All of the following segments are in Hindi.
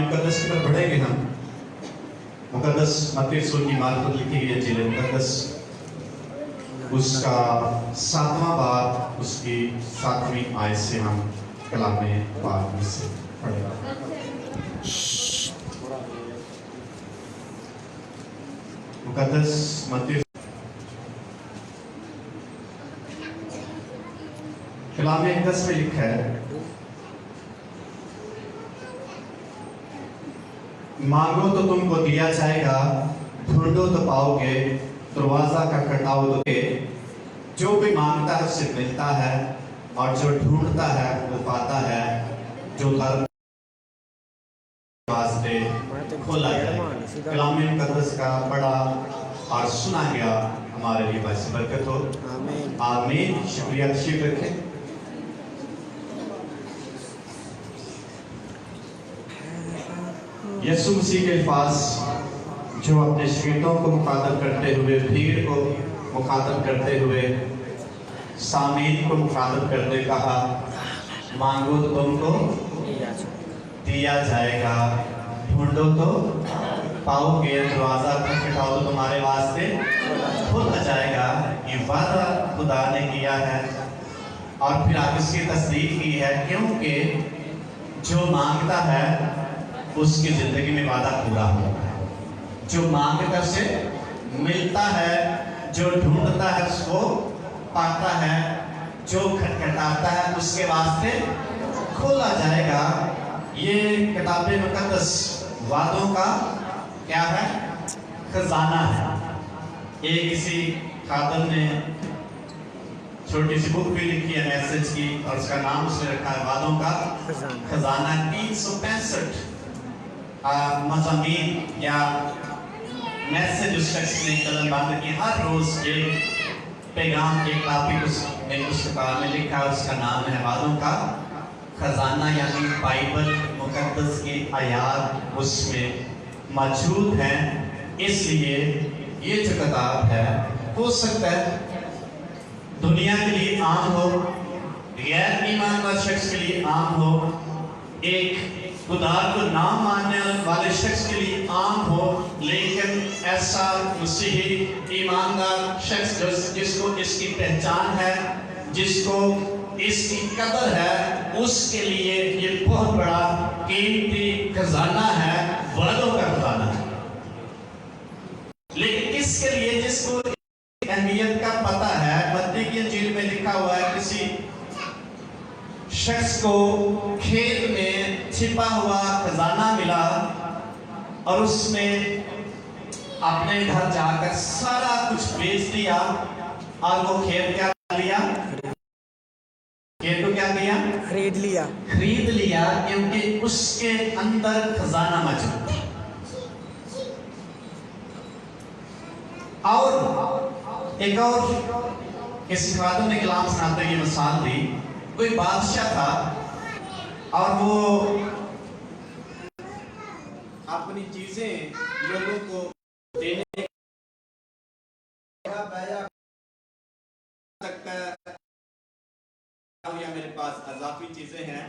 मुकद्दस की तरफ बढ़ेंगे हम। मुकद्दस मत्ती रसूल की मार्फत लिखी गई इंजील मुकद्दस उसका 7वां बाब उसकी 7वीं आयत से हम कलामे पाक में से पढ़ेंगे। मुकद्दस मत्ती कलामे 10 में लिखा है, मांगो तो तुमको दिया जाएगा, ढूंढो तो पाओगे, दरवाजा खटखटाओ तो जो भी मांगता है उससे मिलता है, और जो ढूंढता है वो पाता है, जो दर वास्ते खोला जाएगा। कलाम मुकद्दस का पढ़ा और सुना गया हमारे लिए बस बरकत हो। आमीन। शुक्रिया। तशरीफ रखें। यीशु मसीह के अल्फाज जो अपने शिगिर्दों को मुखातब करते हुए, भीड़ को मुखातब करते हुए, सामीन को मुखातब करते कहा, मांगो तो तुमको दिया जाएगा, ढूंढो तो पाओगे, दरवाजा खटखटाओ तो तुम्हारे वास्ते खुला जाएगा। ये वादा खुदा ने किया है और फिर आप इसकी तस्दीक की है, क्योंकि जो मांगता है उसकी जिंदगी में वादा पूरा होता है। जो मांगता से मिलता है, जो ढूंढता है उसको पाता है, जो खटखटाता है उसके वास्ते खोला जाएगा। ये किताब मुकद्दस वादों का क्या है? खजाना है। ये किसी खादम ने छोटी सी बुक भी लिखी है मैसेज की, और उसका नाम उसने रखा है वादों का खजाना। 365 मज़ामीन या मैसेज उस शख्स ने कलम बंद की। हर रोज एक पैगाम, एक टॉपिक उसने उस किताब में लिखा है, उसका नाम है वादों का खजाना, यानी बाइबल मुकद्दस की आयात उसमें मौजूद है। इसलिए ये जो किताब है, हो सकता है दुनिया के लिए आम हो, गैर ईमानदार शख्स के लिए आम हो, एक खुदा को ना मानने वाले शख्स के लिए आम हो, लेकिन ऐसा मसीही ईमानदार शख्स जिसको इसकी पहचान है, जिसको इसकी कदर है, उसके लिए ये बहुत बड़ा कीमती खजाना है, वादों का खजाना है। लेकिन किसके लिए? जिसको अहमियत का पता है। मत्ती की इंजील में लिखा हुआ है, किसी शख्स को खेत में छिपा हुआ खजाना मिला और उसने अपने घर जाकर सारा कुछ बेच दिया, और वो खेत क्या लिया? खेत को क्या किया? खरीद लिया, क्योंकि उसके अंदर खजाना मौजूद था। और एक और किसी खादम ने कलाम सुनाते हुए मिसाल दी। कोई बादशाह था और वो अपनी चीजें लोगों को देने सकता है, या मेरे पास अजाफी चीजें हैं।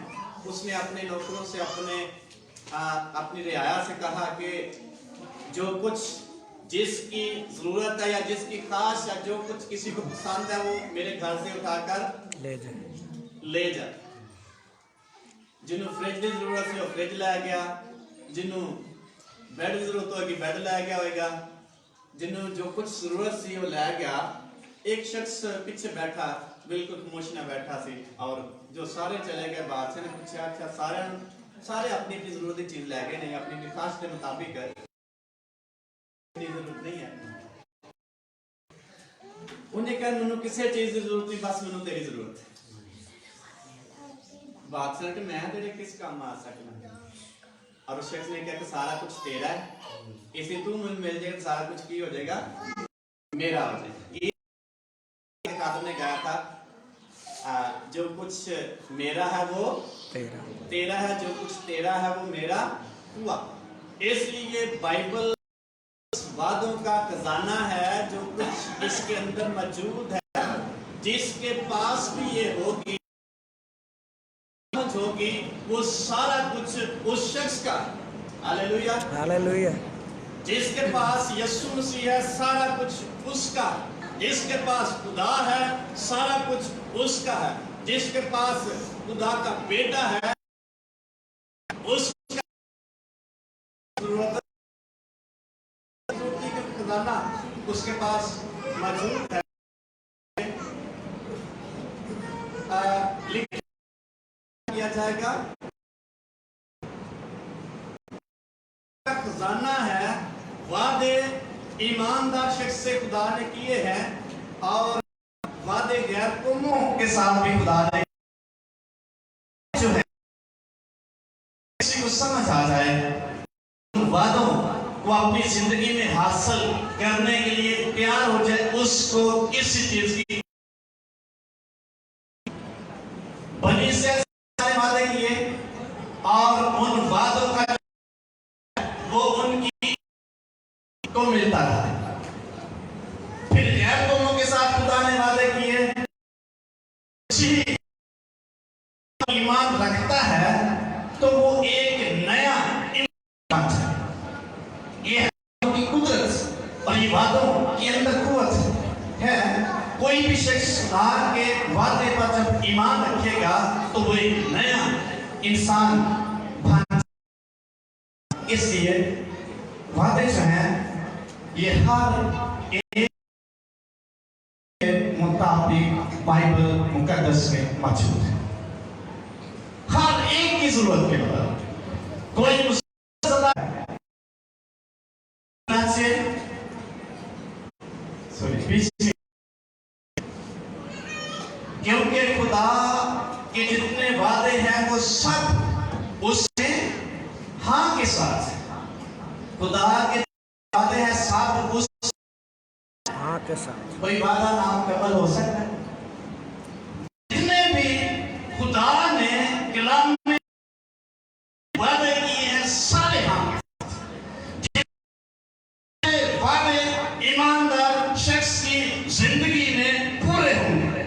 उसने अपने नौकरों से, अपनी रियाया से कहा कि जो कुछ जिसकी जरूरत है या जिसकी खास या जो कुछ किसी को पसंद है वो मेरे घर से उठाकर ले जा। जिन्हों फ्रिज की जरूरत है वो फ्रिज लै गया, जिन्हों बेड की जरूरत होगी बेड लै गया होगा, जिन्हों जो कुछ जरूरत सी वो लै गया। एक शख्स पीछे बैठा, बिल्कुल खामोश ना बैठा सी, और जो सारे चले गए बादशाह ने पूछा, अच्छा सारे अपनी अपनी जरूरत की चीज लै गए, नहीं अपनी खास के मुताबिक जरूरत नहीं है। उन्हें कहा मैनू किसी चीज की जरूरत नहीं, बस मैनू तेरी जरूरत है। बादशाह ने मैं तेरे किस काम आ सकना? और उस शख्स ने कहा कि सारा कुछ तेरा है, इसे तू मुझे मिल जाएगा, सारा कुछ की हो जाएगा? मेरा हो जाएगा। ये खादम ने कहा था, जो कुछ मेरा है वो तेरा है, जो कुछ तेरा है वो मेरा हुआ। इसलिए बाइबल वादों का खजाना है, जो कुछ इसके अंदर मौजूद है, जिसके पास भी ये होगी वो सारा कुछ उस शख्स का हालेलुया। हालेलुया। जिसके पास यीशु मसीह है सारा कुछ उसका, जिसके पास खुदा है सारा कुछ उसका है, जिसके पास खुदा का बेटा है उसका खजाना उसके पास मौजूद है। लिख किया जाएगा खजाना है, वादे ईमानदार शख्स से खुदा ने किए हैं और वादे गैर कौमों के साथ भी खुदा ने जो है, किसी को समझ आ जाए उन वादों को अपनी जिंदगी में हासिल करने के लिए तैयार हो जाए, उसको किसी चीज की बनी से सारे वादे किए और उन वादों का वो उनकी को मिलता था। फिर गैर कौमों के साथ खुदा ने वादे किए, ईमान रखता है तो वो एक नया ईमान है। ये है उनकी कुदरत और ये वादों के अंदर कुव्वत है। कोई भी शख्स खुदा के वादे पर जब ईमान रखेगा तो वो एक नया इंसान बन। इसलिए वादे जो हैं ये हर एक मुताबिक बाइबल मुकद्दस में मौजूद है। हर एक की जरूरत के बाद कोई क्योंकि खुदा के जितने वादे हैं वो सब उसमें हाँ के साथ है। खुदा के वादे हैं सब उस हाँ के साथ। कोई वादा नामुकम्मल हो सकता है? जितने भी खुदा ने कलाम में वादे किए हैं सारे हाँ के साथ। वादे ईमानदार शख्स की जिंदगी में पूरे होंगे।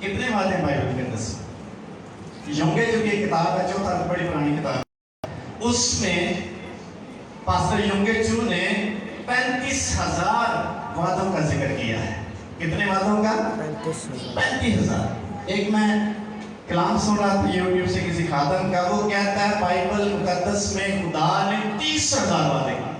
कितने वादे हैं बाइबल के अंदर? योंगे जो की किताब है, जो बड़ी पुरानी किताब है, उसमें पास्टर योंगे चू ने 35,000 वादों का जिक्र किया है। कितने वादों का? 35,000। एक मैं कलाम सुन रहा था यूट्यूब से किसी खादम का, वो कहता है बाइबल मुकद्दस में खुदा ने 30,000 वादे किए,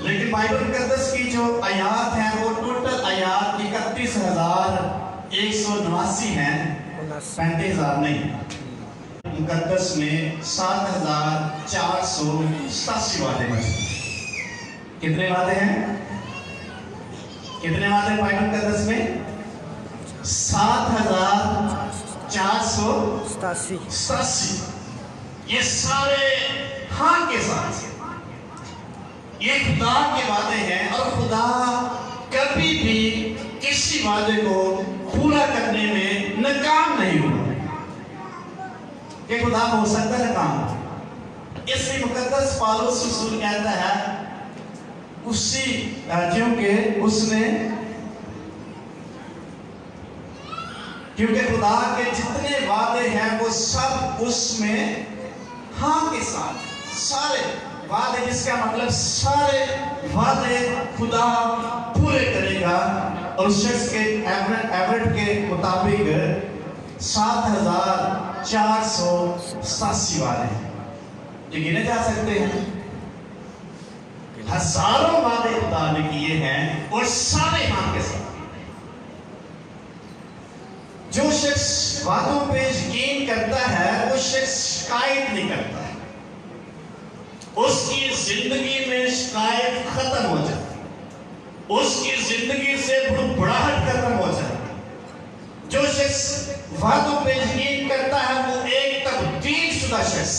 लेकिन बाइबल मुकद्दस की जो आयात है वो टोटल आयात 31,189 हैं, 35,000 नहीं। मुकद्दस में 7,487 वादे मौजूद। कितने वादे हैं? कितने वादे बाइबल मुकद्दस में? 7,487। ये सारे हाँ के साथ, ये खुदा के वादे हैं और खुदा कभी भी किसी वादे को पूरा करने में नाकाम नहीं हुआ। कि खुदा हो सकता है काम। इसलिए मुकद्दस पौलुस रसूल कहता है उसी क्योंकि खुदा के जितने वादे हैं वो सब उसमें हाँ के साथ, सारे वादे, जिसका मतलब सारे वादे खुदा पूरे करेगा। और उस शख्स के एवरेट के मुताबिक 7,487 वादे हैं। ये गिने जा सकते हैं। हजारों वादे खुदा ने किए हैं और सारे हाँ के साथ। जो शख्स वादों पे यकीन करता है वो शख्स शिकायत नहीं करता है, उसकी जिंदगी में शिकायत खत्म हो जाती, उसकी जिंदगी से बुड़बुड़ाहट खत्म हो जाती। जो शख्स वादों पे यकीन करता है वो एक तब्दीलशुदा शख्स।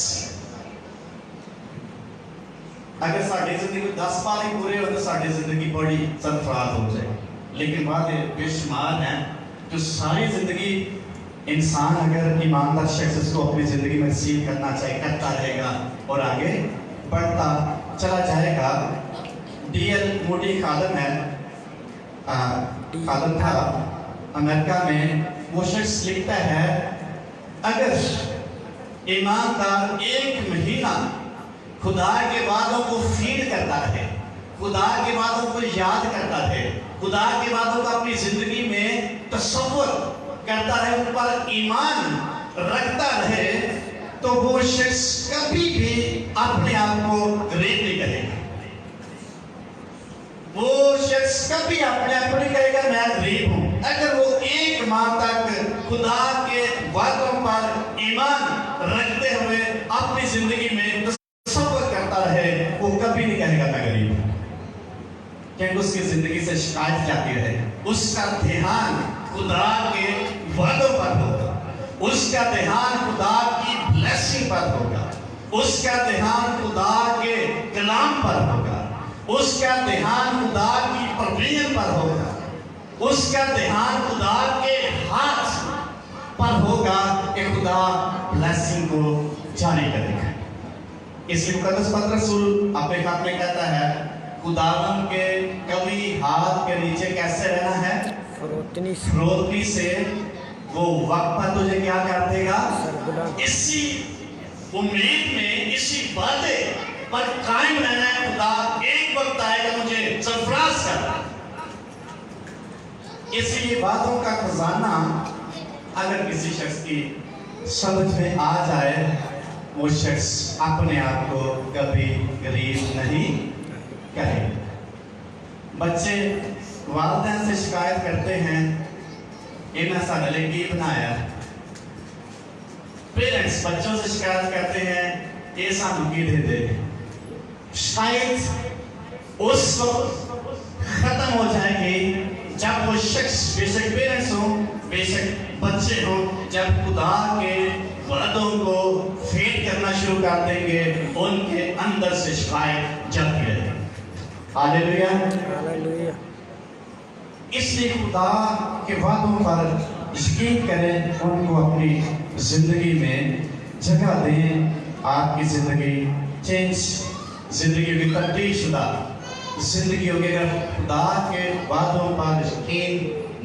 अगर साड़ी जिंदगी 10 साल ही पूरे हो तो साड़ी जिंदगी बड़ी सरफराज हो जाए, लेकिन वादे बेशुमार हैं जो सारी जिंदगी इंसान अगर ईमानदार शख्स उसको अपनी जिंदगी में सील करना चाहिए, करता रहेगा और आगे बढ़ता चला जाएगा। डीएल मूडी खादम है, खादम था अमेरिका में वो शख्स लिखता है, अगर ईमानदार 1 महीना खुदा के वादों को फीड करता रहे, खुदा के वादों को याद करता रहे, खुदा के वादों का अपनी जिंदगी में तसव्वुर करता रहे, उन पर ईमान रखता रहे, तो वो शख्स कभी भी अपने आप को गरीब नहीं कहेगा। वो शख्स कभी अपने आप को नहीं कहेगा मैं गरीब हूं। अगर वो 1 माह तक खुदा के वादों पर ईमान रखते हुए अपनी जिंदगी में तसव्वुर करता रहे, वो कभी नहीं कहेगा मैं गरीब हूं, क्योंकि उसकी जिंदगी से शिकायत जाती रहे। उसका ध्यान खुदा के वादों पर होगा, उसका ध्यान खुदा की ब्लेसिंग पर होगा, उसका ध्यान खुदा के कलाम पर होगा, उसका ध्यान खुदा की प्रोविजन पर होगा, उसका ध्यान खुदा के हाथ पर होगा कि खुदा ब्लेसिंग को जारी करेगा। इसलिए मुकद्दस पत्र रसूल अपने हाथ में कहता है, खुदावन के कभी हाथ के नीचे कैसे रहना है? फरोतनी से वो वक्त पर तुझे क्या कर देगा? इसी उम्मीद में, इसी वादे पर कायम रहना है। खुदा एक वक्त आएगा मुझे सरफराज कर। इसलिए बातों का खजाना अगर किसी शख्स की समझ में आ जाए, वो शख्स अपने आप को कभी गरीब नहीं कहेगा। बच्चे वालिदैन से शिकायत करते हैं, इन्हें साडे की बनाया। पेरेंट्स बच्चों से शिकायत करते हैं, ये सानू की दे दे। शायद उस वक्त खत्म हो जाएगी जब वो शख्स, बेशक पेरेंट्स हो बेशक बच्चे हो, जब खुदा के वादों को फेल करना शुरू कर देंगे, उनके अंदर से शिकायत जलती रहेगी। Hallelujah, hallelujah. इसलिए खुदा के वादों पर यकीन करें, उनको अपनी जिंदगी में जगह दें। आपकी जिंदगी चेंज, जिंदगी की तब्दील शुदा जिंदगी होगी। अगर खुदा के वादों पर यकीन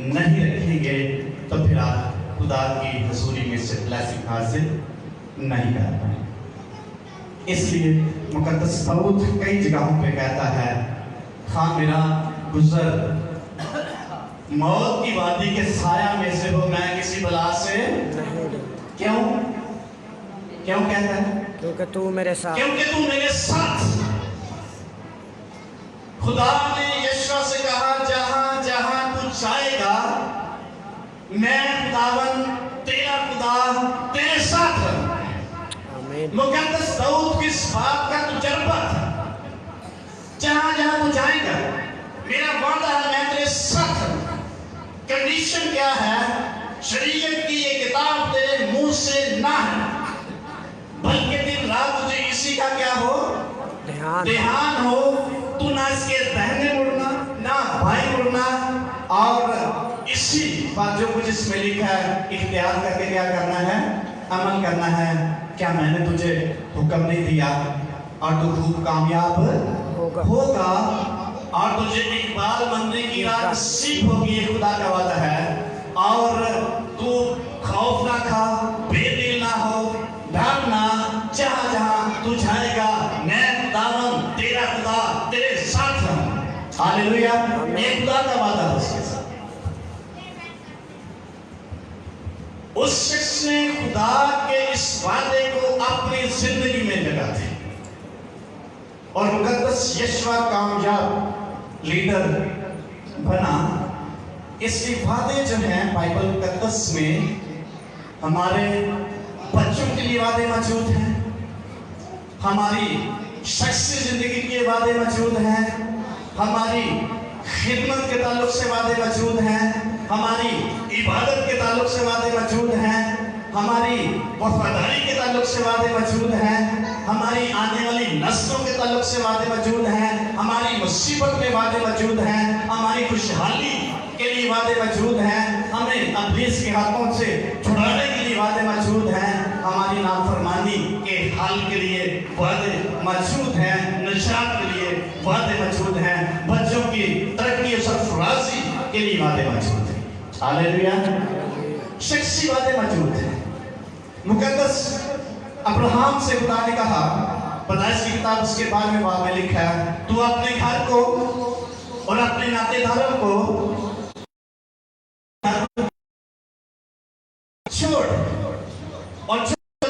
नहीं रखेंगे तो फिर आप खुदा की हजूरी में से ब्लेसिंग हासिल नहीं कर पाएंगे। इसलिए मुकद्दस पौलुस कई जगहों पे कहता है, हाँ मेरा गुजर मौत की वादी के साया में से हो, मैं किसी बला से क्यों कहता है? क्योंकि तू मेरे साथ, क्योंकि तू मेरे साथ। खुदा ने यशवा से कहा, जहां जहां तू जाएगा मैं खुदावन तेरा खुदा तेरे साथ हूं। मुकद्दस दाऊद की इस बात का तजुर्बा था, जहां जहां तू जाएगा मेरा वादा है मैं तेरे साथ हूं। कंडीशन क्या है? शरीयत की ये किताब तेरे मुंह से ना है, बल्कि दिन रात तुझे इसी का क्या हो? ध्यान हो। तू ना इसके दाहिने मुड़ना ना बाएं मुड़ना, और इसी पर जो कुछ इसमें लिखा है इख्तियार करके क्या करना है? अमल करना है। क्या मैंने तुझे हुक्म नहीं दिया और तू खूब कामयाब होगा और तुझे इकबाल बनने की राह नसीब होगी, ये खुदा का वादा है। और तू खौफ ना खा, बेदिल ना हो, डर ना, जहां जहां तू जाएगा मैं खुदावन तेरा खुदा तेरे साथ हूं। हालेलुया, ये खुदा का वादा है उसके साथ। उस शख्स ने खुदा के इस वादे को अपनी जिंदगी में लगा दी और मुकद्दस यशवा कामयाब लीडर बना। इसलिए वादे जो हैं बाइबल मुकद्दस में हमारे बच्चों के लिए वादे मौजूद हैं, हमारी शख्सी जिंदगी के वादे मौजूद हैं, हमारी खिदमत के ताल्लुक से वादे मौजूद हैं, हमारी इबादत के ताल्लुक से वादे मौजूद हैं, हमारी वफादारी के ताल्लुक से वादे मौजूद हैं, हमारी आने वाली नस्लों के ताल्लुक से वादे मौजूद हैं, हमारी मुसीबत में वादे मौजूद हैं, हमारी खुशहाली के लिए वादे मौजूद हैं, हमें इब्लीस के हाथों से छुड़ाने के लिए वादे मौजूद हैं, हमारी नाफरमानी के हाल के लिए वादे मौजूद हैं, निजात के लिए वादे मौजूद हैं, बच्चों की तरक्की और सरफराजी के लिए वादे मौजूद हैं। हालेलुया। शख्सी वादे मौजूद हैं। मुकद्दस अब्राहम से खुदा ने कहा, पैदाइश की किताब उसके बाद में वहां में लिखा है, तू अपने घर को और अपने नातेदारों को छोड़ और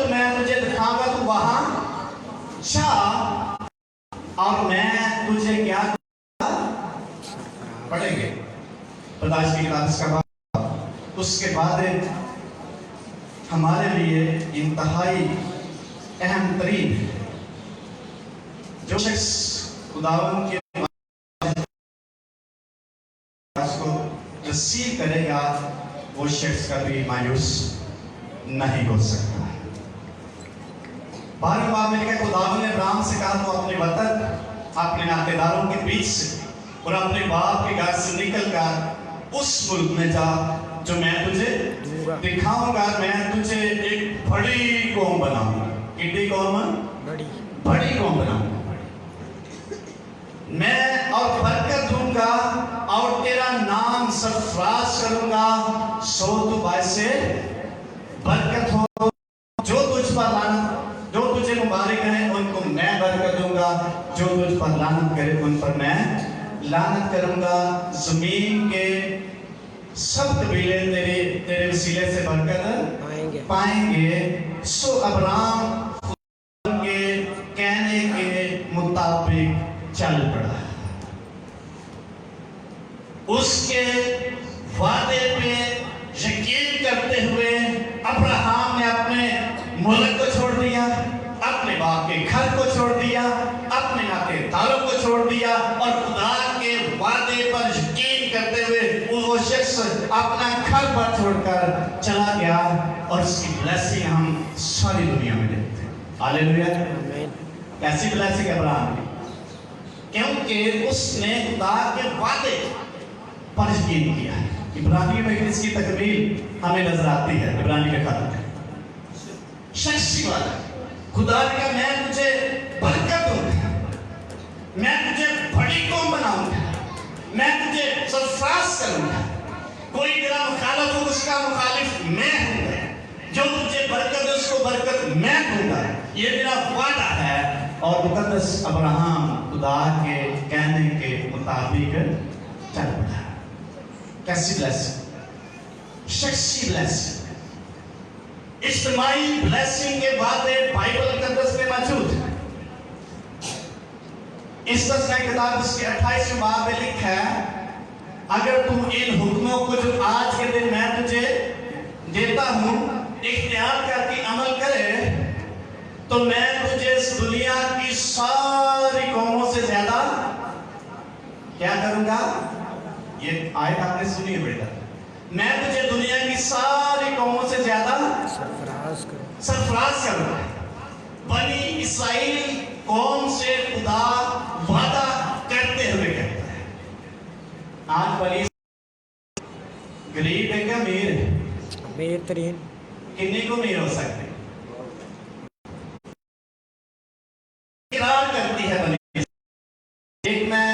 मैं तुझे दिखाऊंगा, तू वहां जा और मैं तुझे क्या पढ़ेंगे पैदाइश की किताब इसका बाद। उसके बाद हमारे लिए इंतहाई अहम तरीन जो शख्स खुदावन के को रिसीव करेगा वो शख्स कभी मायूस नहीं हो सकता। 12वें बाब में लिखा, खुदावन ने अब्राहम से कहा, तो अपने वतन, अपने नातेदारों के बीच से और अपने बाप के घर से निकलकर उस मुल्क में जा जो मैं तुझे दिखाऊंगा। मैं तुझे एक बड़ी कौम बनाऊंगा। कितनी कौम? बड़ी कौम बनाऊंगा मैं, और बरकत दूंगा और तेरा नाम सरफराज करूंगा, सो तू बायसे बरकत हो। जो तुझ पर लानत, जो तुझे मुबारक है उनको मैं बरकत दूंगा, जो तुझ पर लानत करे उन पर मैं लानत करूंगा। जमीन के सब कबीले तेरे वसीले से बरकत पाएंगे। सो अब्राहम के कहने के मुताबिक चल पड़ा। उसके वादे पे यकीन करते हुए अब्राहम ने अपने मुल्क को छोड़ दिया, अपने बाप के घर को छोड़ दिया, अपने नातेदारों को छोड़ दिया और खुदा के वादे पर यकीन करते हुए वो शख्स अपना घर पर छोड़कर चला गया। और उसकी ब्लेसिंग हम सारी दुनिया में देखते हैं। हालेलुया। कैसी ब्लेसिंग अब्राहम की? क्योंकि उसने खुदा के वादे पर यकीन किया। इब्रानी में इसकी तकमील हमें नजर आती है। इब्रानी के खाते में शख्सी वादा, खुदा ने कहा, मैं तुझे बरकत दूंगा, मैं तुझे बड़ी कौम बनाऊंगा, मैं तुझे सरफराज करूंगा। कोई तेरा मुखालिफ हो उसका मुखालिफ मैं हूंगा, जो तुझे बरकत है उसको बरकत मैं दूंगा। ये मेरा वादा है। और मुकद्दस अब्राहम खुदा के कहने के मुताबिक चल पड़ा। कैसी ब्लेसिंग, शख्सी ब्लेसिंग, इज्तिमाई ब्लेसिंग के वादे बाइबल मुकद्दस में मौजूद है। इस तस्वीर किताब उसके 28वें बाब में लिखा है, अगर तुम इन हुक्मों को जो आज के दिन मैं तुझे देता हूं इख्तियार करके अमल करे, तो मैं तुझे इस दुनिया की सारी कौमों से ज्यादा क्या करूंगा? ये आयत आपने सुनी है बेटा। मैं तुझे दुनिया की सारी कौमों से ज्यादा सरफराज करूंगा। बनी इस्राएल कौम से खुदा वादा करते हुए कहता है। आज बनी गरीब है क्या अमीर है? अमीर तरीन। कितने को अमीर हो सकते? इकरार करती है बनी। एक मैं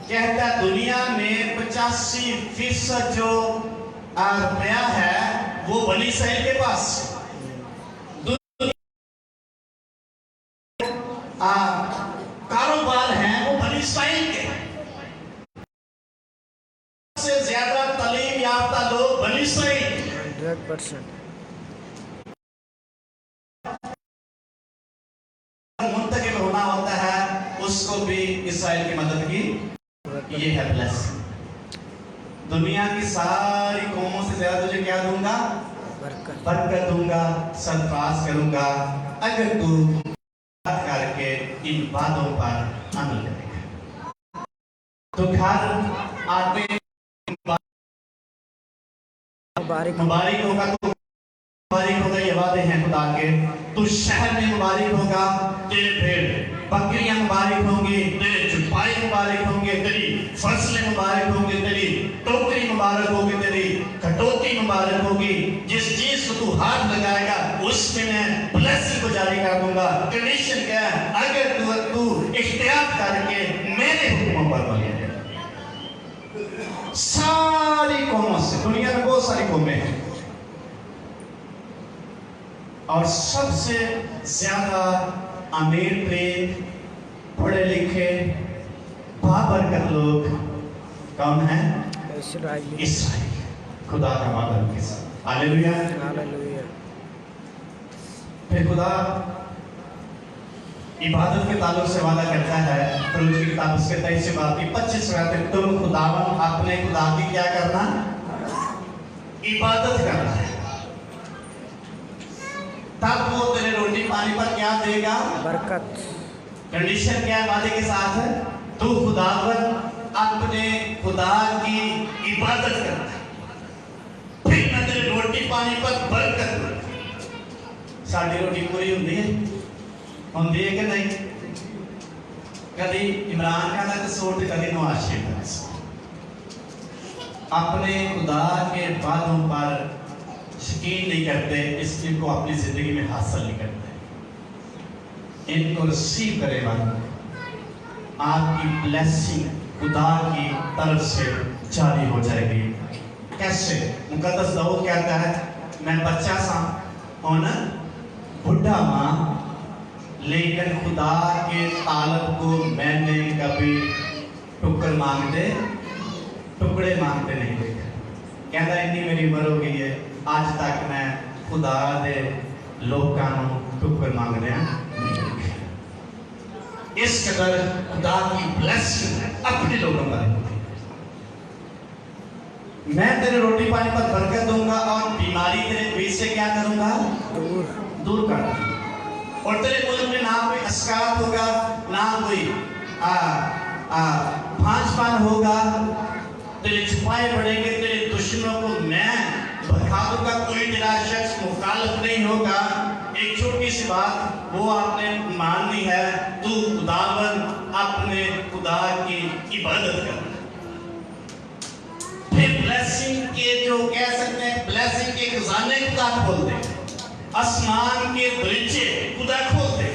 कहता दुनिया में 85% जो रुपया है वो बनी इस्राएल के पास। कारोबार है वो बनी इस्राएल के। से ज्यादा तालीम याफ्ता लोग बनी इस्राएल 100%। मुंतकिल होना होता है उसको भी इस्राएल की मदद की। ये है ब्लेसिंग। दुनिया की सारी कौमों से ज्यादा तुझे क्या दूंगा? बरकत दूंगा, सरफराज करूंगा, अगर तू करके इन बातों पर अमल करेगा। तो घर आते मुबारक होगा, तो मुबारक होगा। ये वादे हैं खुदा के। तू शहर में मुबारक होगा, तेरे भेड़ बकरियां मुबारक होंगी, तेरे चुपाई मुबारक होंगे, तेरी फसलें मुबारक होंगी, तेरी टोकरी मुबारक होगी, तेरी कटौती मुबारक होगी। जिस चीज को तू हाथ लगाएगा उसमें मैं ब्लेसिंग को जारी कर दूंगा। कंडीशन क्या है? अगर तू इख्तियार करके मेरे हुक्मों पर बने रहे। सारी कौमों से, दुनिया में बहुत सारी कौमें हैं और सबसे ज्यादा अमीर प्रेम, पढ़े लिखे, बाबरकत लोग कौन है? इस्राएली। इसराइल, खुदा का वादा उनके साथ। हालेलुया। हालेलुया। फिर खुदा इबादत के ताल्लुक से वादा करता है, खरूज की किताब उसके 23 बाब की 25 में, तुम खुदावन अपने खुदा की क्या करना? इबादत करना है, तब वो तेरे रोटी पानी पर क्या देगा? बरकत। कंडीशन क्या है वादे के साथ है? तू खुदावन अपने खुदा की इबादत करना है, फिर मैं तेरे रोटी पानी पर बरकत दूंगा। साड़ी रोटी पूरी होती है कि नहीं? कभी इमरान खान का सूट, कभी नवाज शरीफ का सूट। अपने खुदा के वादों पर यकीन नहीं करते, इसको अपनी जिंदगी में हासिल नहीं करते। इनको रिसीव करे बंद, आपकी ब्लेसिंग खुदा की तरफ से जारी हो जाएगी। कैसे? मुकद्दस दाऊद कहता है, मैं बच्चा सा और ना बुढ़ा मां, लेकिन खुदा के तालब को मैंने कभी टुकड़े मांगते नहीं देखा। कहता इतनी मेरी उम्र हो गई है, आज तक मैं खुदा दे लोकां नूं टुकड़ मांगदे नहीं देखे। इस कदर खुदा की ब्लेसिंग अपने लोगों पर होती है। मैं तेरे रोटी पानी पर बरकत दूंगा और बीमारी तेरे बीच से क्या करूंगा? दूर कर दूंगा। और तेरे मुल्क में ना कोई अस्कात होगा, ना कोई भांजपान होगा, तेरे छुपाए बढ़ेंगे, तेरे दुश्मनों को मैं भड़का दूंगा, कोई तेरा शख्स मुखालिफ नहीं होगा। एक छोटी सी बात वो आपने माननी है, तू खुदावन अपने खुदा की इबादत कर। फिर ब्लेसिंग के जो कह सकते हैं, ब्लेसिंग के खजाने खुदा खोल दे, आसमान के दरीचे खुदा खोल दे।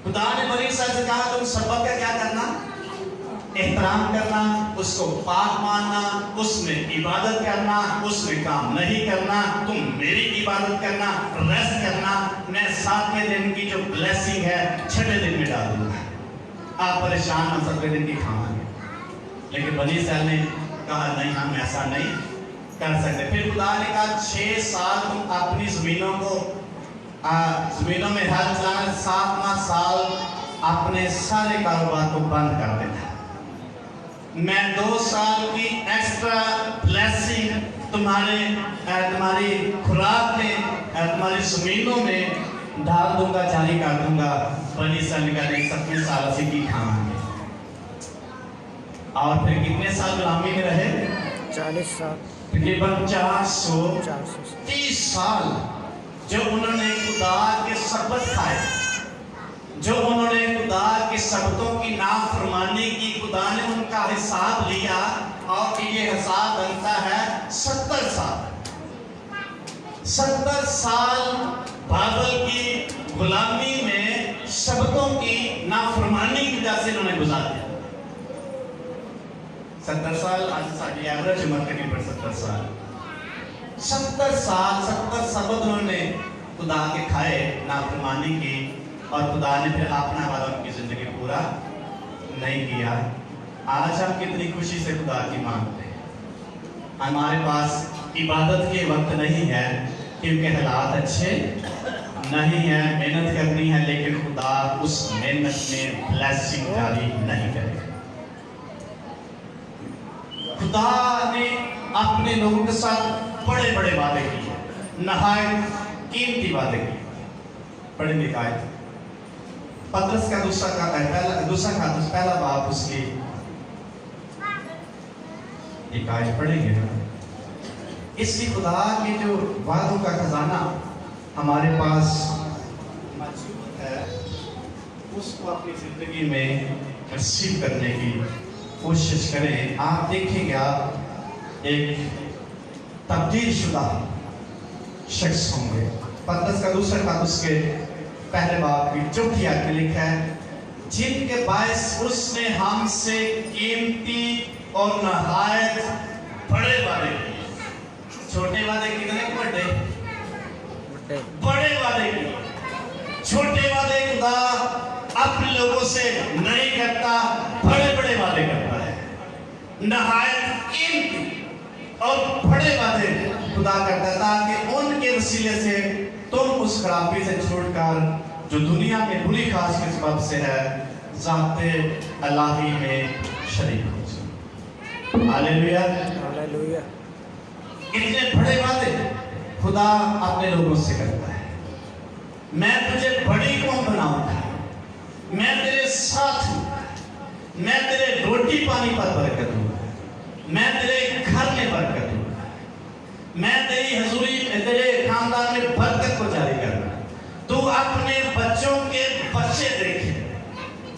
खुदा ने बनी इस्राएल से कहा तुम सबक का क्या करना? एहतराम करना, उसको पाक मानना, उसमें इबादत करना, उसमें काम नहीं करना, तुम मेरी इबादत करना, रेस्ट करना। मैं 7वें दिन की जो ब्लेसिंग है 6वें दिन में डाल दूंगा। आप परेशान हम 7वें दिन की खाएंगे, लेकिन बनी इस्राएल ने कहा नहीं, हम ऐसा नहीं कर सकते। फिर खुदा ने कहा 6 साल तुम अपनी जमीनों में हल चलाना, 7वां साल अपने सारे कारोबार को बंद कर देना। मैं 2 साल की एक्स्ट्रा ब्लेसिंग तुम्हारी खुराक में, तुम्हारी जमीनों में डाल दूंगा, जारी कर दूंगा। बनी इस्राएल का 7वें साल से की खाएंगे। और फिर कितने साल गुलामी में रहे? 40 साल, तकरीबन 430 साल जो उन्होंने खुदा के शब्द खाए, जो उन्होंने खुदा के शब्दों की नाफरमानी की, खुदा ने उनका हिसाब लिया और ये हिसाब बनता है 70 साल। 70 साल बाइबल की गुलामी में शब्दों की नाफरमानी की वजह से उन्होंने गुजार दिया। 70 साल आज साड़ी एवरेज उम्र तकरीबन 70 साल। 70 शब्द उन्होंने खुदा के खाए, नाफरमानी की, और खुदा ने फिर अपना वादा उनकी जिंदगी पूरा नहीं किया। आज हम कितनी खुशी से खुदा की मांगते हैं। हमारे पास इबादत के वक्त नहीं है क्योंकि हालात अच्छे नहीं है, मेहनत करनी है, लेकिन खुदा उस मेहनत में ब्लेसिंग जारी नहीं करेगा। खुदा ने अपने लोगों के साथ बड़े बड़े वादे किए, नहायत कीमती वादे किए। पढ़े लिखाए पतरस का पहला बाब उसकी एक आयत पढ़ेंगे। इसलिए खुदा के जो वादों का खजाना हमारे पास मौजूद है, उसको अपनी जिंदगी में रिसीव करने की कोशिश करें। आप देखेंगे, आप एक तब्दील शुदा शख्स होंगे। पतरस का दूसरा खत उसके पहले बाब की 4 आयत में लिखा है, जिनके बायस उसने हमसे कीमती और नहायत बड़े वादे किए। छोटे वादे कितने बड़े? बड़े वादे किए। छोटे वादे खुदा अपने लोगों से नहीं करता, बड़े बड़े वादे करता है। नहायत कीमती और बड़े वादे खुदा करता है ताकि उनके वसीले से तुम उस खराबी से छूटकर जो दुनिया में बुरी खास के सबब से है ज़ाते अल्लाही में शरीक हो जाओ। हालेलुया। हालेलुया। इतने बड़े वादे खुदा अपने लोगों से करता है। मैं तुझे बड़ी कौम बनाऊंगा, मैं तेरे साथ हूं, मैं तेरे रोटी पानी पर बरकत दूंगा, मैं तेरे घर में बरकत दूंगा, मैं तेरी हजूरी तेरे खानदान में बरकत को जारी करूंगा। तू अपने बच्चों के बच्चे देखे।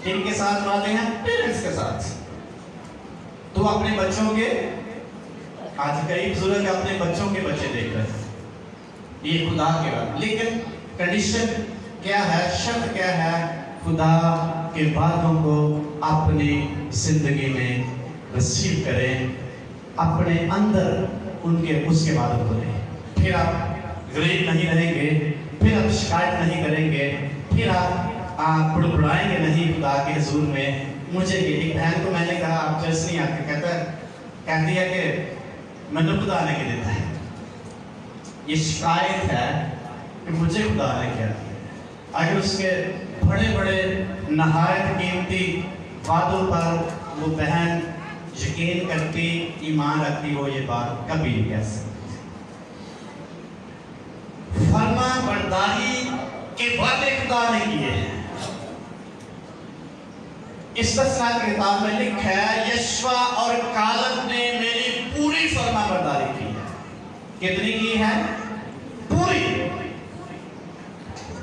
किनके साथ वादे हैं? पेरेंट्स के साथ। तू अपने बच्चों के, आज कई बुजुर्ग अपने बच्चों के बच्चे देख रहे हैं, ये खुदा के बाद। लेकिन कंडीशन क्या है, शर्त क्या है? खुदा के वादों को अपनी जिंदगी में रिसीव करें, अपने अंदर उनके उसके वादों को लें। फिर आप गरीब नहीं रहेंगे, फिर आप शिकायत नहीं करेंगे, फिर आप बुड़बुड़ाएंगे नहीं खुदा के हुजूर में। मुझे एक बहन को मैंने कहा आप चर्च नहीं आते, कहती है कि मैंने खुदा ने क्या देता है। ये शिकायत है कि मुझे खुदा ने क्या दिया। अगर उसके बड़े बड़े नहायत कीमती वादों पर वो बहन यकीन करती, ईमान रखती, वो ये बात कभी नहीं कह सकती। फरमा बरदारी के वादे खुदा ने किए हैं। इस किताब में लिखा है यशवा और कालब ने मेरी पूरी फरमा बरदारी की है। कितनी की है? पूरी।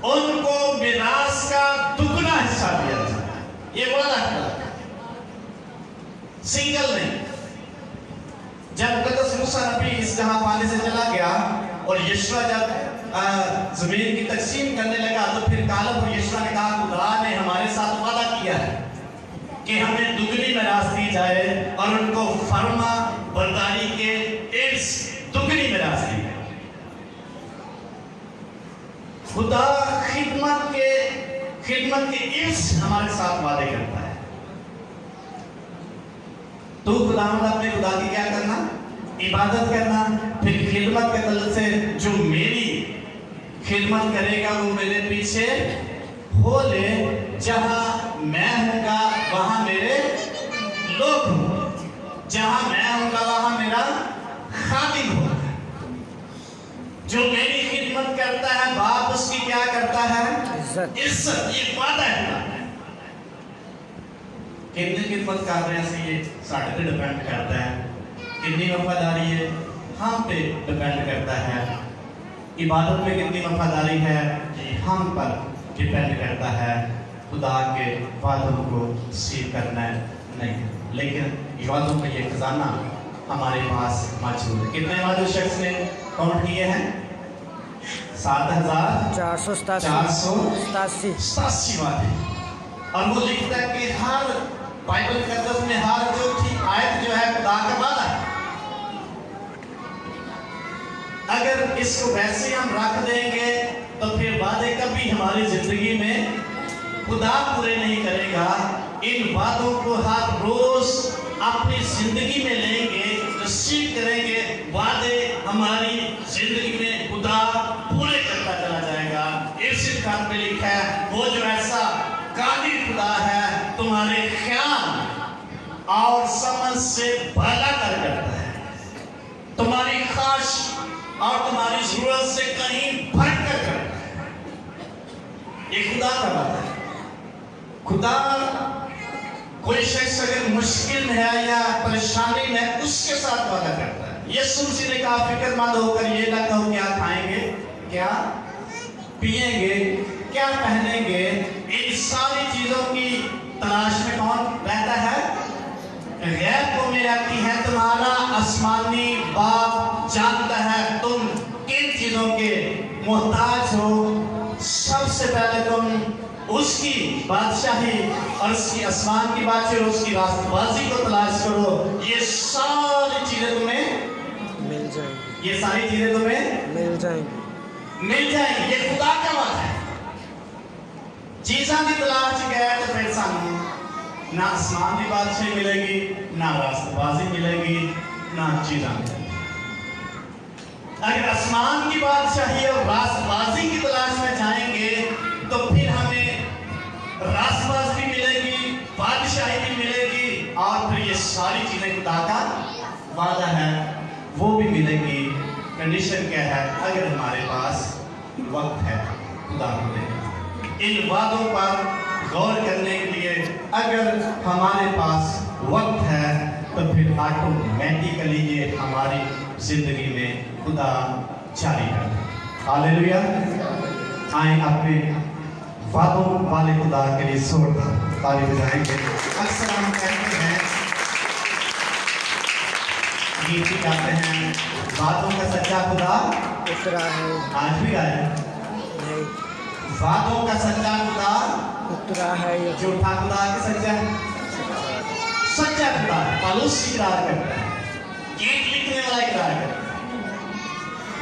उनको मिरास का दुगना हिस्सा दिया जाए। ये वादा है, सिंगल नहीं। जब कदस मूसा नबी इस जहां पानी से चला गया और यशवा जब जमीन की तकसीम करने लगा तो फिर कालब और यशवा ने कहा खुदा ने हमारे साथ वादा किया है कि हमें दुगनी मिरास दी जाए और उनको फरमा बरदारी के इर्स दुगनी मिरास दी जाए। खुदा खिदमत के इर्स हमारे साथ वादे करता है। तो खुदा अपने खुदा की क्या करना? इबादत करना। फिर खिदमत के तल से जो मेरी खिदमत करेगा वो मेरे पीछे हो ले। जहां मैं हूंगा वहां मेरे लोग होंगे, जहां मैं हूंगा वहां मेरा खादिम होगा। जो मेरी खिदमत करता है बाप उसकी क्या करता है? इज्जत। ये वादा है। कितनी खिदमत कर रहे हैं ये साढ़े पे डिपेंड करता है। कितनी वफादारी है हम पे डिपेंड करता है। इबादत में कितनी वफादारी है ये हम पर डिपेंड करता है। खुदा के वादों को सील करना नहीं, लेकिन वादों का ये खजाना हमारे पास मौजूद है। कितने वादे शख्स ने काउंट किए हैं? 7,487 वादे। और वो लिखता है कि हर बाइबल मुकद्दस में हर जो आयत जो है खुदा का वादा है। अगर इसको वैसे हम रख देंगे तो फिर वादे कभी हमारी जिंदगी में खुदा पूरे नहीं करेगा। इन वादों को हर रोज अपनी जिंदगी में लेंगे, रिसीव करेंगे। वादे हमारी जिंदगी में खुदा पूरे करता चला जाएगा। इसी खान में लिखा है वो जो ऐसा कादिर खुदा है तुम्हारे ख्याल और समझ से भला कर करता है, तुम्हारी ख्वाहिश और तुम्हारी जरूरत से कहीं बढ़ कर करता है। ये खुदा का वादा है। खुदा कोई शख्स अगर मुश्किल में है या परेशानी में उसके साथ वादा करता है। यीशु मसीह ने कहा फिक्रमंद होकर ये ना कहो क्या खाएंगे, क्या पिएंगे, क्या पहनेंगे। इन सारी चीजों की तलाश में कौन रहता है? गैब को में रहती है। तुम्हारा आसमानी बाप जानता है तुम किन चीजों के मोहताज हो। सबसे पहले तुम उसकी बादशाही और उसकी आसमान की बात और उसकी रास्तबाजी को तलाश करो, ये सारी चीजें तुम्हें मिल जाएंगी, ये सारी चीजें तुम्हें मिल जाएंगी। मिल जाएंगी। ये खुदा का वादा है। चीज़ां की तलाश गए तो फिर सानू ना आसमान की बादशाही मिलेगी, ना रास्तबाजी मिलेगी, ना चीज़ां मिलेगी। अगर आसमान की बादशाही और रास्तबाजी की तलाश में जाएंगे तो फिर हमें रास्तबाजी भी मिलेगी, बादशाही भी मिलेगी, और फिर ये सारी चीजें खुदा का वादा है वो भी मिलेगी। कंडीशन क्या है? अगर हमारे पास वक्त है खुदा को देने, इन वादों पर गौर करने के लिए अगर हमारे पास वक्त है तो फिर ऑटोमेटिकली ये हमारी जिंदगी में खुदा जारी करता है। हालेलुया। आए अपने वादों वाले खुदा के लिए जोरदार ताली बजाएंगे। अक्सर हम कहते हैं, गीत भी गाते हैं, वादों का सच्चा खुदा उतरा है, आज भी गाए, नहीं वादों का सच्चा खुदा उतरा है, ये झूठा खुदा के सच्चा सच्चा खुदा पौलुस इकरार करता है, गीत लिखने वाला इकरार करता है।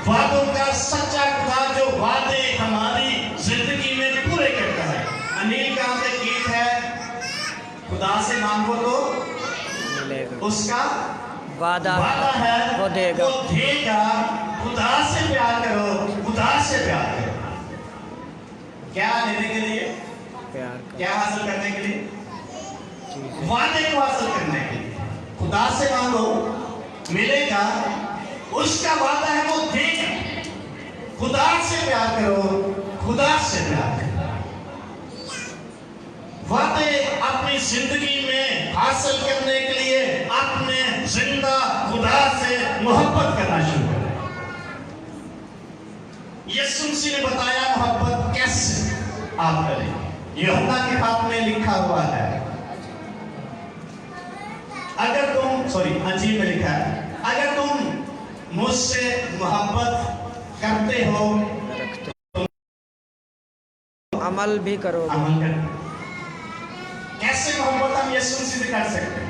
वादों का सच्चा खुदा जो वादे हमारी जिंदगी में पूरे करता है। अनिल का से गीत है, खुदा से मांगो तो मिलेगा, उसका वादा है वो देगा। वो देगा। खुदा से प्यार करो, खुदा से प्यार करो। क्या लेने के लिए? प्यार का क्या हासिल करने के लिए? चीज़ वादे को हासिल करने के लिए। खुदा से मांगो मिलेगा, उसका वादा है वो देगा। खुदा से प्यार करो, खुदा से प्यार करो। वादे अपनी जिंदगी में हासिल करने के लिए अपने जिंदा खुदा से मोहब्बत करना शुरू करें। यीशु मसीह ने बताया मोहब्बत कैसे आप करें। यूहन्ना के खत में लिखा हुआ है, अगर तुम अंजील में लिखा है, अगर तुम मुझसे मोहब्बत करते हो रखते अमल भी करोगे। अमल कर। कैसे मोहब्बत हम यीशु मसीह से कर सकते हैं?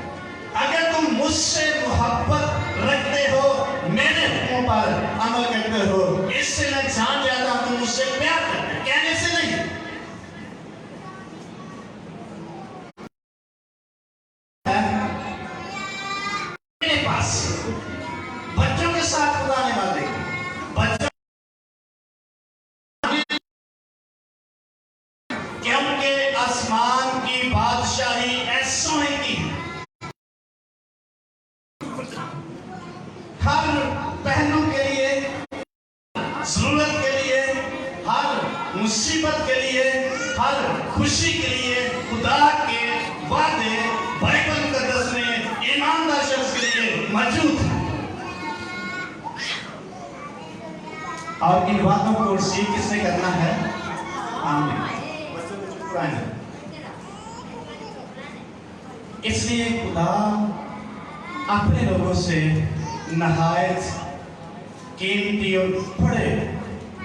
अगर तुम मुझसे मोहब्बत रखते हो, मेरे हुक्मों पर अमल करते हो, इससे मैं जान जाता हूं तुम मुझसे प्यार करते हो, कहने से नहीं। मेरे पास बच्चों के साथ खुदा ने बात देखी, बच्चों क्योंकि आसमान की बादशाही ऐसों ही की हर पहलू के लिए, जरूरत के लिए, हर मुसीबत के लिए, हर खुशी के लिए खुदा के वादे बाइबल मुकद्दस में ईमानदार शख्स के लिए मौजूद है। और इन वादों को रिसीव किसने करना है? आमीन। इसलिए खुदा अपने लोगों से नहायत कीमती और बड़े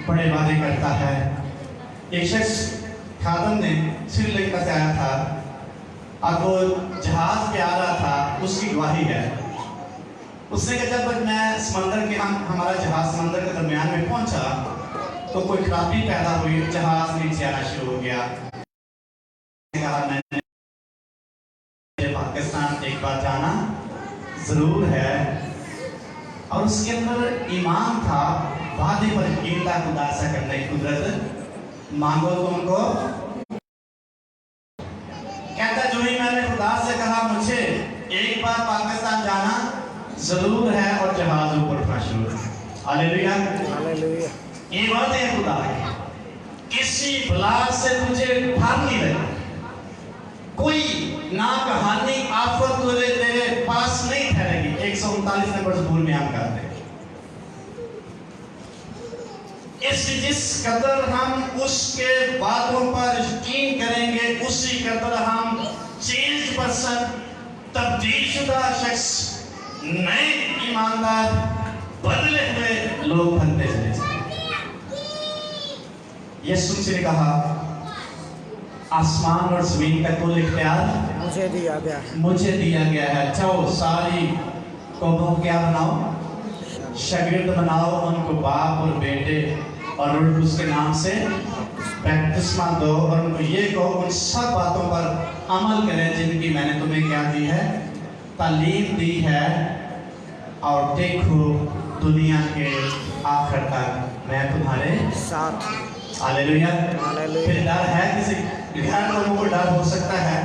बड़े वादे करता है। एक शख्स खादम ने श्रीलंका से आया था, अब वो जहाज पे आ रहा था, उसकी गवाही है। उसने कहा जब मैं समंदर के हमारा जहाज समंदर के दरमियान में पहुंचा तो कोई खराबी पैदा हुई, जहाज नीचे आना शुरू हो गया। कहा मैंने पाकिस्तान एक बार जाना जरूर है, और उसके अंदर ईमान था, वादे पर यकीन था, खुदा से करने की कुदरत मांगो तो उनको। कहता जो ही मैंने खुदा से कहा मुझे एक बार पाकिस्तान जाना जरूर है, और जहाज ऊपर उठना शुरू है। Hallelujah, hallelujah. ये वादे हैं खुदा के। किसी बला से तुझे डर नहीं लगा, कोई नागहानी आफत तेरे पास नहीं ठहरेगी। 139 नंबर ज़बूर में हम करते हैं, जिस कदर हम उसके बातों पर यकीन करेंगे, उसी कदर हम चेंज पर्सन, तब्दीलशुदा शख्स, नए ईमानदार, बदले हुए लोग बनते चले जाएंगे। यीशु ने कहा आसमान और जमीन का कुल इख्तियार मुझे दिया गया है। मुझे दिया गया है। जाओ सारी कौमों को क्या बनाओ, शागिर्द बनाओ, उनको बाप और बेटे और उसके नाम से बैप्तिस्मा दो, और उनको ये कहो उन सब बातों पर अमल करें जिनकी मैंने तुम्हें क्या दी है, तालीम दी है, और देखो दुनिया के आखिर तक मैं तुम्हारे साथ। हालेलुया। हालेलुया। फिर डर है किसी गैर कौमों को डर हो सकता है,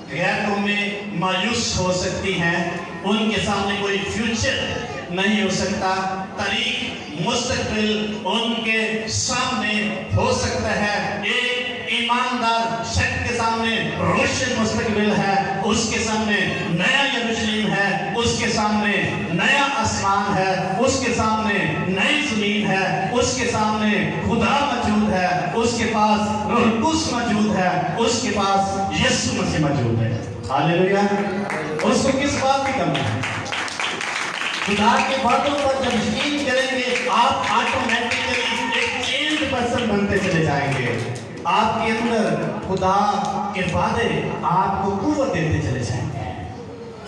गैर कौमें मायूस हो सकती हैं, उनके सामने कोई फ्यूचर नहीं हो सकता, तारीख मुस्तकबिल उनके सामने हो सकता है। एक ईमानदार शख्स के सामने रोशन मुस्तकबिल है, उसके सामने नया यरूशलेम है, उसके सामने नया आसमान है, उसके सामने नई जमीन है, उसके सामने खुदा मौजूद है, उसके पास रूह कुद्स मौजूद है, उसके पास यीशु मसीह मौजूद है। हालेलुया। उसको किस बात की कमी है? खुदा के बातों पर जब यकीन करेंगे आप ऑटोमेटिकली एक चेंज पर्सन बनते चले जाएंगे। आपके अंदर खुदा के वादे आपको कुव्वत देते चले जाएंगे,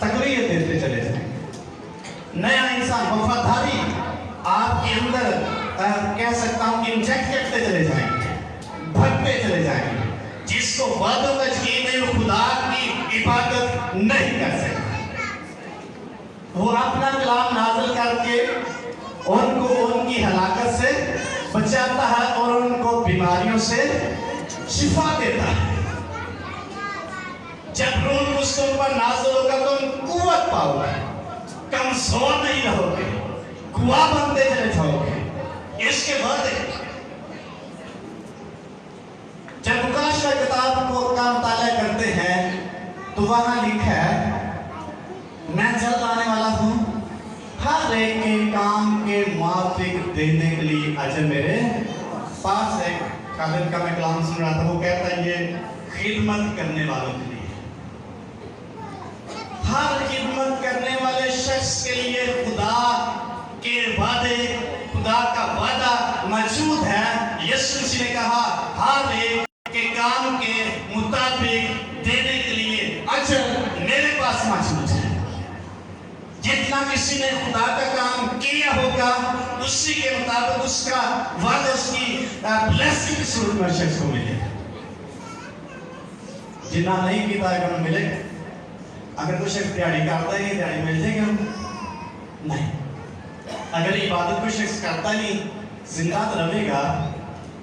तकरीर देते चले जाएंगे। नया इंसान वफादारी आपके अंदर कह सकता हूं इंजेक्ट करते चले जाएंगे, भरते चले जाएंगे। जिसको वादों का यकीन नहीं वो खुदा की इबादत नहीं कर सकता। वो अपना कलाम नाज़िल करके उनको उनकी हलाकत से बचाता है और उनको बीमारियों से शिफा देता है। जब रूह कुद्स तुम पर नाज़िल होगा तुम कुव्वत पाओगे, कमजोर नहीं रहोगे, गुआ बनते चले जाओगे। इसके बाद जब प्रकाश का किताब का मुताला करते हैं तो वहां लिखा है मैं जल्द आने वाला हूं, हर एक के काम के माफिक देने के लिए अजर मेरे पास है। कादिर का मैं कलाम सुन रहा था, वो कहता है ये खिदमत करने वालों के लिए, हर खिदमत करने वाले शख्स के लिए खुदा के वादे, खुदा का वादा मौजूद है। यीशु मसीह ने कहा हर एक के काम के मुताबिक देने के लिए अजर मेरे पास मौजूद है। जितना किसी ने खुदा का काम किया होगा उसी के मुताबिक उसका वादा, उसकी ब्लेसिंग सूरत में शख्स को मिलेगा। जितना नहीं किया है उन्हें मिलेगा। अगर कोई शख्स दिहाड़ी करता है दिहाड़ी मिल जाएगी नहीं। अगर इबादत कोई शख्स करता नहीं, जिंदा तो रहेगा,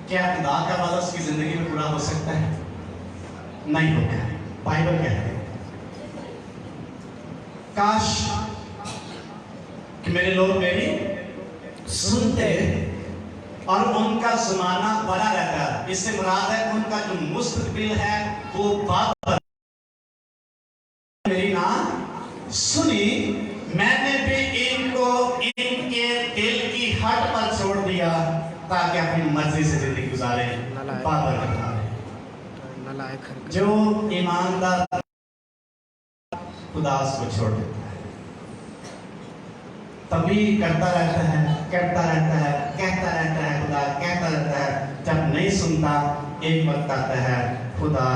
क्या खुदा का वादा उसकी जिंदगी में पूरा हो सकता है? नहीं होगा। बाइबल कहते हैं काश कि मेरे लोग मेरी सुनते और उनका सुनाना बना रहता। इससे मुराद है उनका जो मुस्तकबिल है वो बात मेरी ना सुनी, मैंने भी इनको इनके दिल की हट पर छोड़ दिया ताकि अपनी मर्जी से जिंदगी गुजारे। जो ईमानदार खुदा को छोड़ देता है तभी करता रहता है, कहता रहता है, कहता रहता है, खुदा कहता रहता है। जब नहीं सुनता एक वक्त आता है खुदा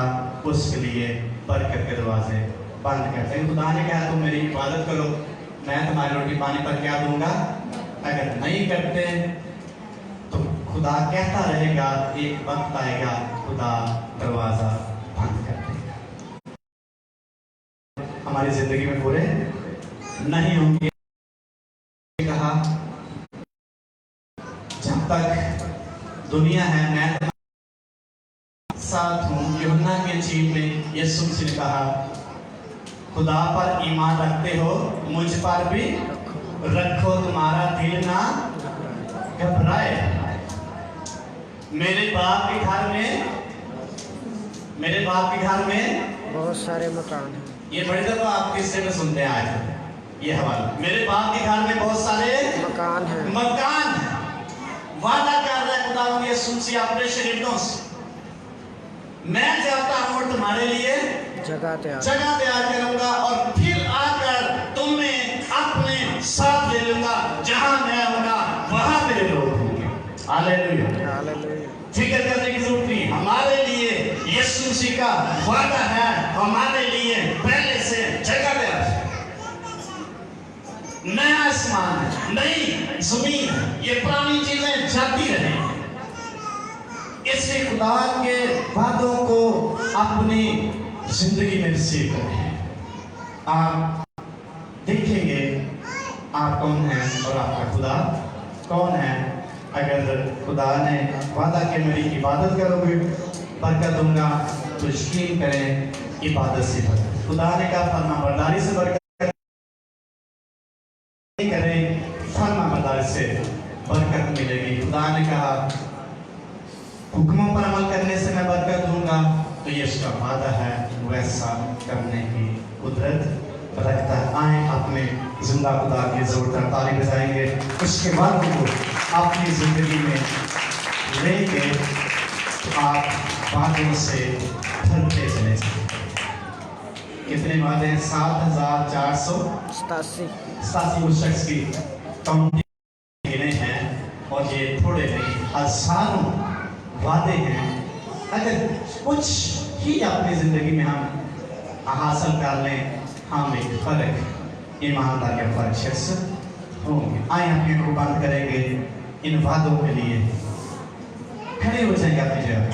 उसके लिए बरकत के दरवाजे बंद करते हैं। खुदा ने कहा तुम मेरी इबादत करो, मैं तुम्हारी रोटी पानी पर क्या दूंगा। अगर नहीं करते तो खुदा कहता रहेगा, एक वक्त आएगा खुदा दरवाजा बंद कर देगा। हमारी जिंदगी में पूरे नहीं होंगे। कहा जब तक दुनिया है मैं साथ हूं। यूहन्ना की इंजील में यीशु मसीह ने कहा खुदा पर ईमान रखते हो मुझ पर भी रखो, तुम्हारा दिल ना घबराए। मेरे बाप के घर में बहुत सारे मकान हैं। ये बड़ी दफा आप किससे में सुनते हैं आज ये हवाला, मेरे बाप के घर में बहुत सारे मकान हैं। वादा कर रहा है खुदा यीशु मसीह अपने शहीदों से, मैं चाहता हूं और तुम्हारे लिए जगह तैयार करूंगा और फिर आकर तुम्हें अपने साथ ले लूंगा। जहां मैं होगा वहां मेरे लोग होंगे। हालेलुया। हालेलुया। फिक्र करने की जरूरत नहीं, हमारे लिए यीशु खुशी का वादा है हमारे लिए पहले से जगह पे नया आसमान है, नई जमीन है, ये पुरानी चीजें जाती रहेंगी। इसलिए खुदा के वादों को अपनी जिंदगी में रिसीव करें। आप देखेंगे आप कौन हैं और आपका खुदा कौन है। अगर खुदा ने वादा के मेरी इबादत करोगे बरकत दूंगा तो यकीन करें इबादत से बरकत। खुदा ने कहा फरमाबरदारी से बरकत करें, फरमाबरदारी से बरकत मिलेगी। खुदा ने कहा हुक्मों पर अमल करने से मैं बरकत दूंगा, तो ये उसका वादा है, वैसा करने की कुदरत रखता है। आए अपने जिंदा खुदा की जोरदार ताली बजाएंगे, उसके वादों को अपनी जिंदगी में लेंगे तो आप वादों से ढलते चले जाएंगे। कितने वादे हैं? 7,487 उस शख्स की काउंटिंग गिने हैं और ये थोड़े नहीं हजारों वादे हैं। अगर कुछ ही अपनी जिंदगी में हम हासिल कर लें, हम एक फर्क ईमानदार या फर्क शख्स होंगे। आए अपनी आंखों बंद करेंगे, इन वादों के लिए खड़े हो जाएंगे अपनी जगह।